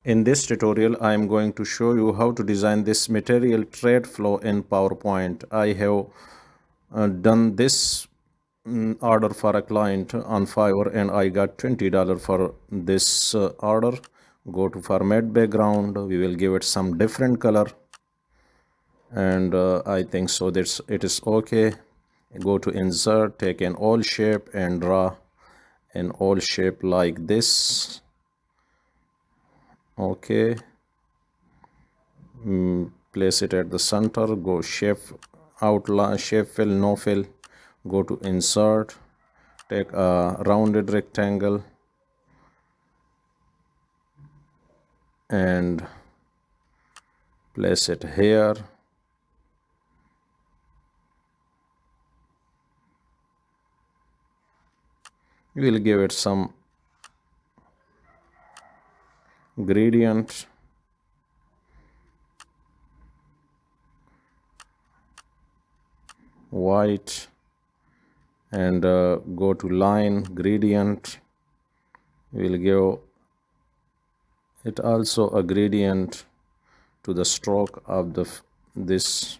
In this tutorial, I am going to show you how to design this material trade flow in PowerPoint. I have done this order for a client on Fiverr and I got $20 for this order. Go to format background. We will give it some different color and I think so that it is okay. Go to insert, take an oval shape and draw an oval shape like this. Okay. Place it at the center. Go shape outline, shape fill, no fill. Go to insert, take a rounded rectangle and place it here. We will give it some gradient. White and go to line gradient. We'll give it also a gradient to the stroke of this.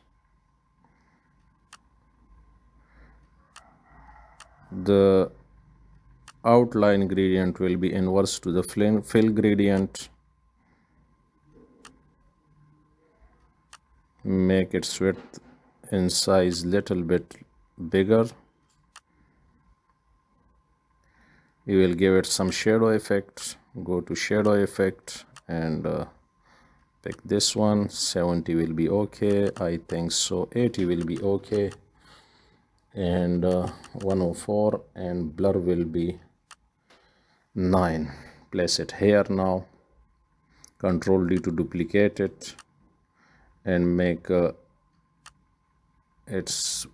The outline gradient will be inverse to the fill gradient. Make its width in size little bit bigger. We will give it some shadow effect. Go to shadow effect and pick this one. 70 will be okay. I think so 80 will be okay. And 104 and blur will be 9. Place it here now. Control D to duplicate it and make its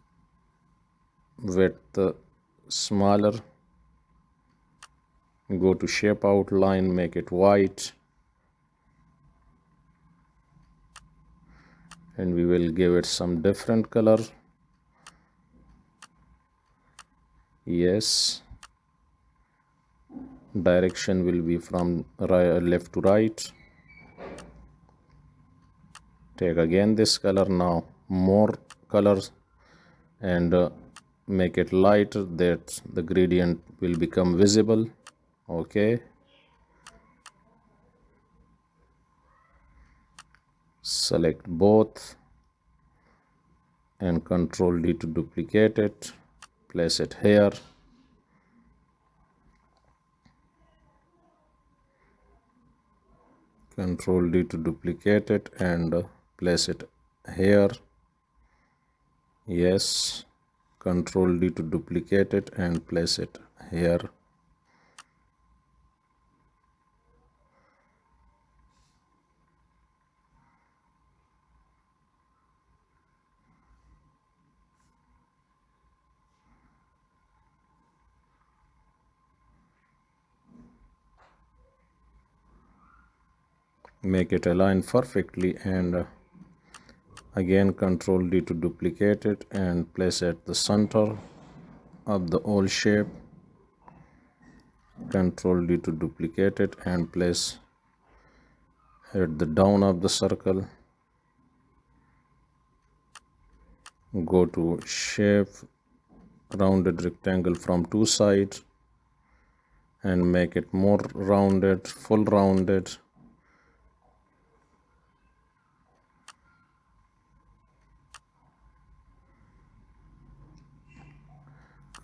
width smaller. Go to shape outline, make it white and we will give it some different color. Yes, direction will be from left to right. Take again this color now, more colors and make it lighter that the gradient will become visible. Okay, select both and Control D to duplicate it. Place it here. Control D to duplicate it and place it here. Yes, Control D to duplicate it and place it here. Make it align perfectly and again Control D to duplicate it and place at the center of the oval shape. Control D to duplicate it and place at the down of the circle. Go to shape rounded rectangle from two sides and make it more rounded, full rounded.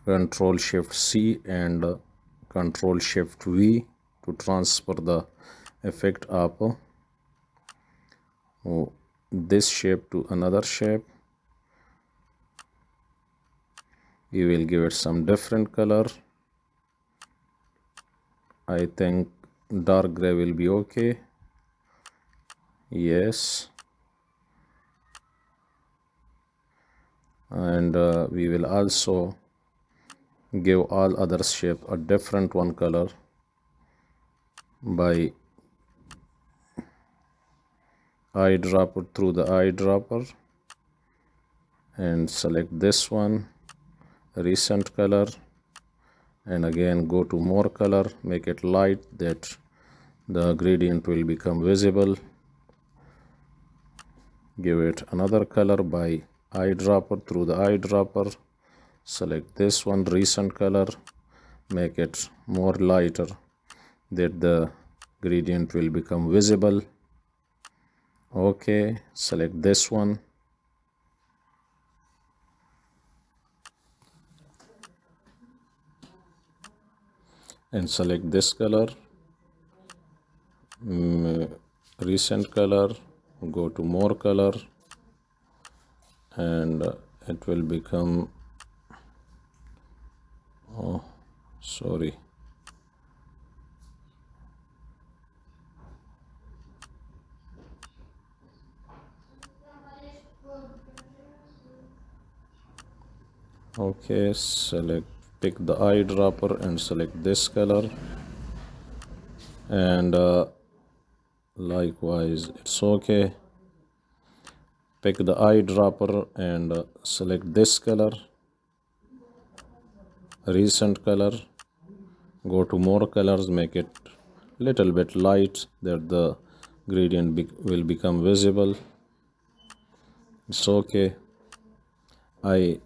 Control Shift C and Control Shift V to transfer the effect of this shape to another shape. We will give it some different color. I think dark gray will be okay. Yes, and we will also give all other shape a different one color by eyedropper through the eyedropper and select this one, recent color, and again go to more color, make it light that the gradient will become visible. Give it another color by eyedropper. Through the eyedropper, select this one, recent color, make it more lighter that the gradient will become visible. Okay, select this one and select this color, recent color, go to more color, and it will become, oh sorry, okay, pick the eyedropper and select this color, and likewise it's okay. Pick the eyedropper and select this color, recent color, go to more colors, make it little bit light that the gradient will become visible. It's okay. I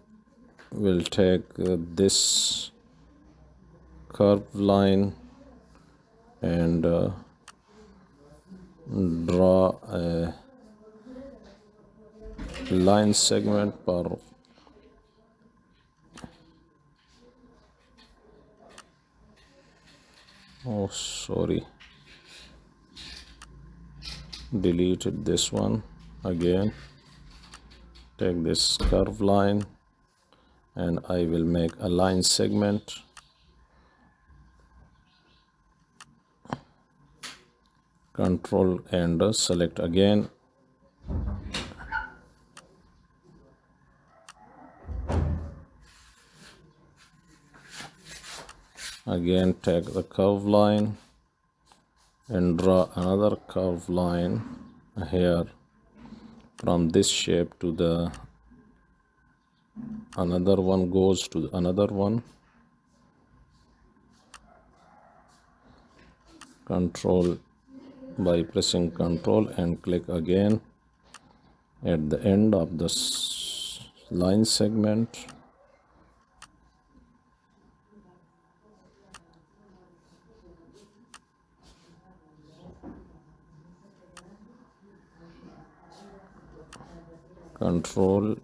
will take this curved line and draw a line segment per oh sorry, deleted this one. Again, take this curved line and I will make a line segment. Control and select again. Again, take the curved line and draw another curved line here from this shape to the another one goes to another one. Control by pressing control and click again at the end of this line segment. Control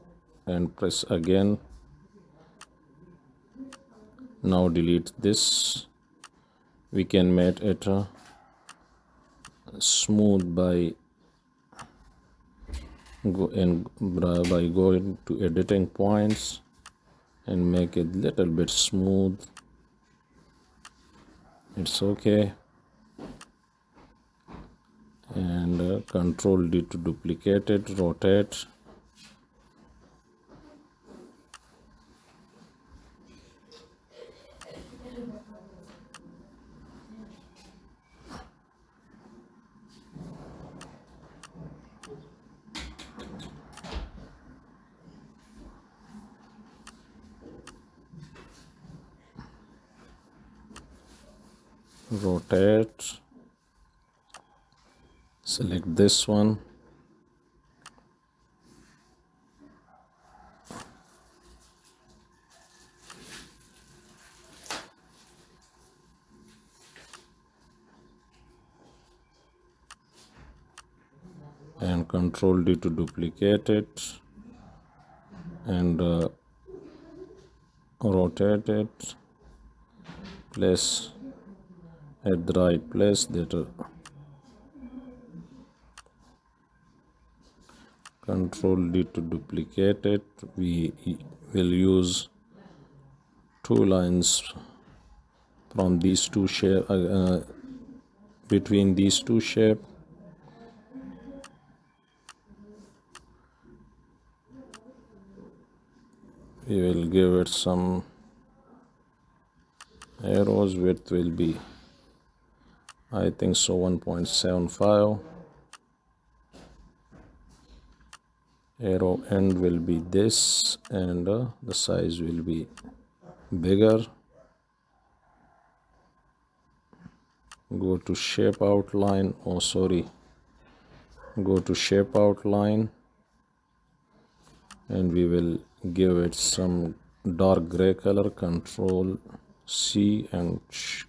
and press again. Now delete this. We can make it smooth by going to editing points and make it little bit smooth. It's okay. And control D to duplicate it, rotate. Rotate, select this one, and control D to duplicate it and rotate it, place at the right place. That control D to duplicate it. We will use two lines from these two shape between these two shape. We will give it some arrows. Width will be, I think so, 1.75. Arrow end will be this, and the size will be bigger. go to shape outline. Oh, sorry. Go to shape outline, and we will give it some dark gray color. Control C and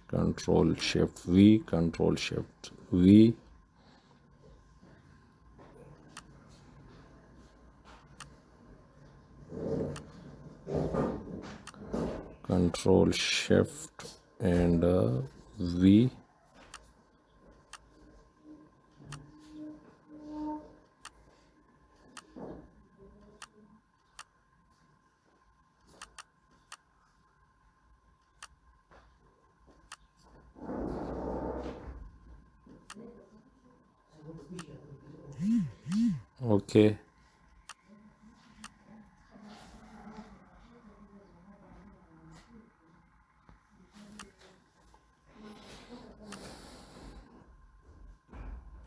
Control Shift V, Control Shift V. Control Shift and V. Okay.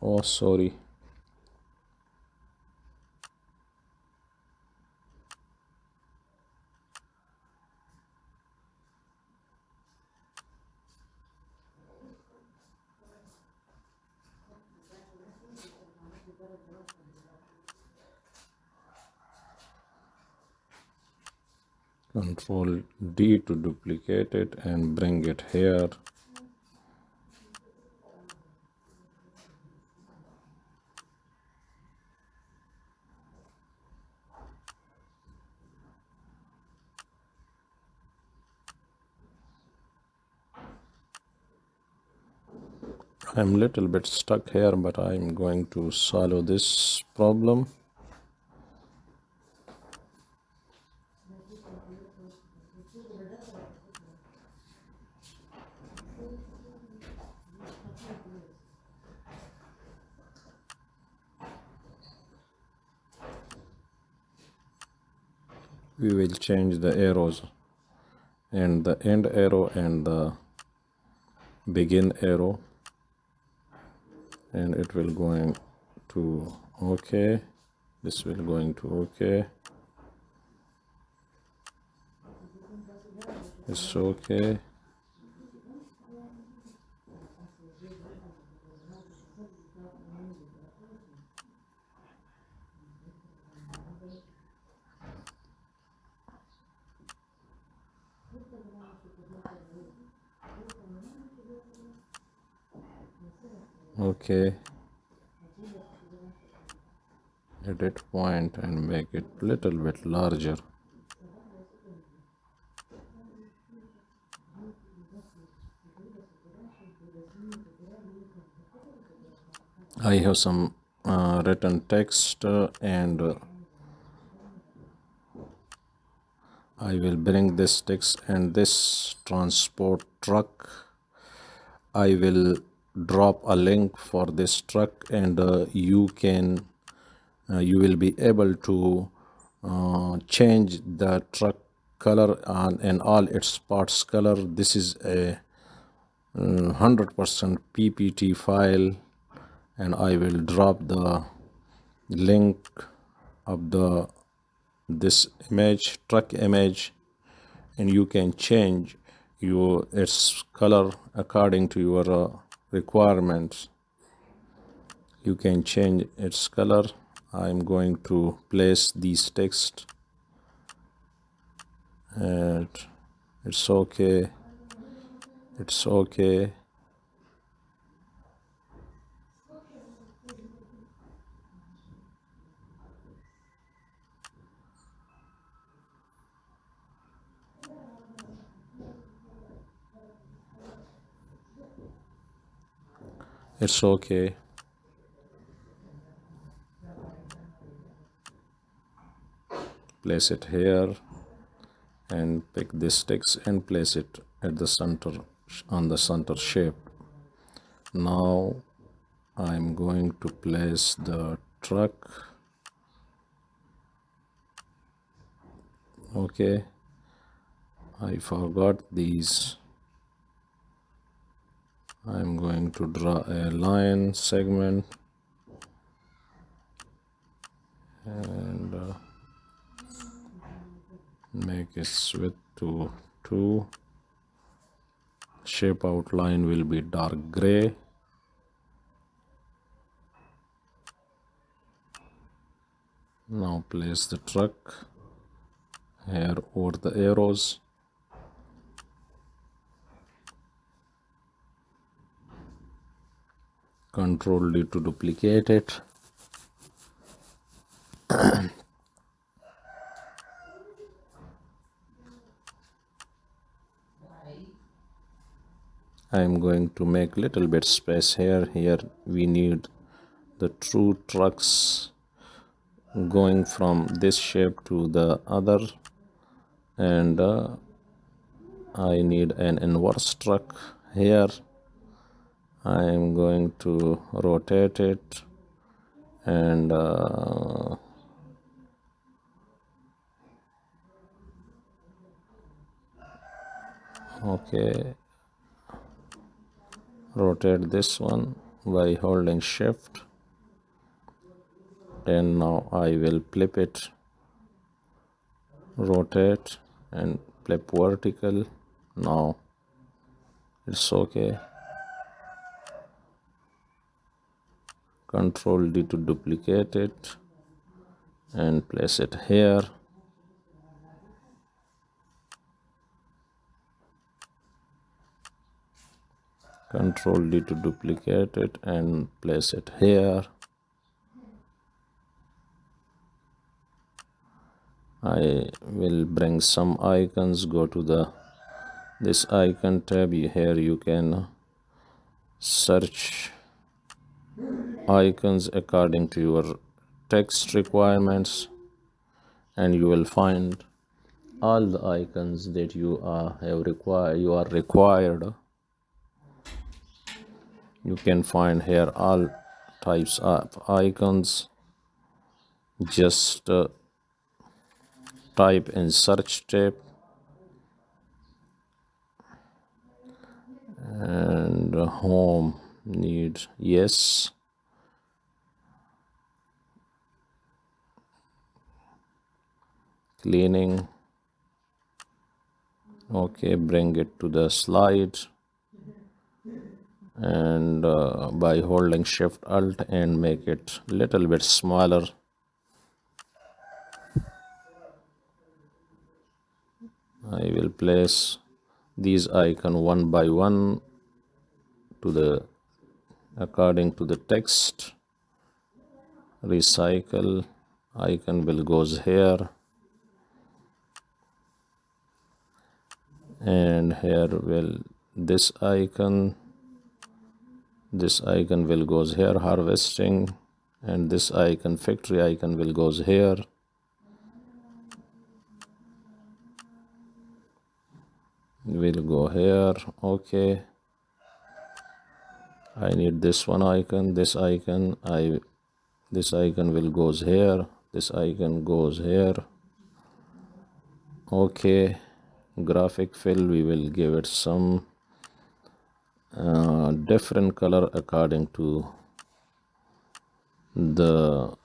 Oh, sorry. Control D to duplicate it and bring it here. I'm a little bit stuck here, but I'm going to solve this problem. We will change the arrows, and the end arrow and the begin arrow, and it will going to OK. This will going to OK. It's OK. Okay. Edit point and make it little bit larger. I have some written text and I will bring this text and this transport truck. I will drop a link for this truck, and you will be able to change the truck color and all its parts color. This is a 100% PPT file, and I will drop the link of this image, truck image, and you can change its color according to your requirements. You can change its color. I'm going to place these text, and it's okay. It's okay. It's okay. Place it here and pick this text and place it at the center, on the center shape. Now I'm going to place the truck. Okay, I forgot these. I'm going to draw a line segment and make its width to 2. Shape outline will be dark gray. Now place the truck here over the arrows. Control D to duplicate it. I am going to make little bit space here. Here we need the two trucks going from this shape to the other, and I need an inverse truck here. I am going to rotate it and okay, rotate this one by holding shift, and now I will flip it, rotate and flip vertical. Now it's okay. Control D to duplicate it and place it here. Control D to duplicate it and place it here. I will bring some icons. Go to this icon tab. Here you can search icons according to your text requirements, and you will find all the icons that you are required. You can find here all types of icons. Just type in search tab and home need yes, cleaning okay, bring it to the slide, and by holding shift alt and make it little bit smaller. I will place these icons one by one to the according to the text. Recycle icon will goes here, and here will this icon will goes here, harvesting, and this icon factory icon will goes here. Will go here. Okay, I need this one icon, this icon will goes here, this icon goes here. Okay, graphic fill, we will give it some different color according to the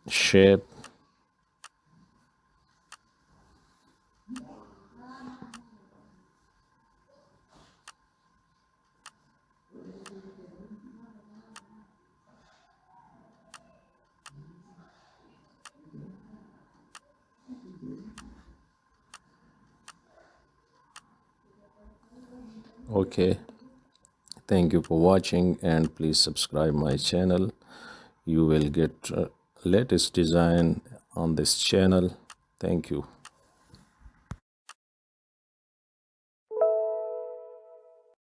shape. Okay, thank you for watching, and please subscribe my channel. You will get latest design on this channel. Thank you.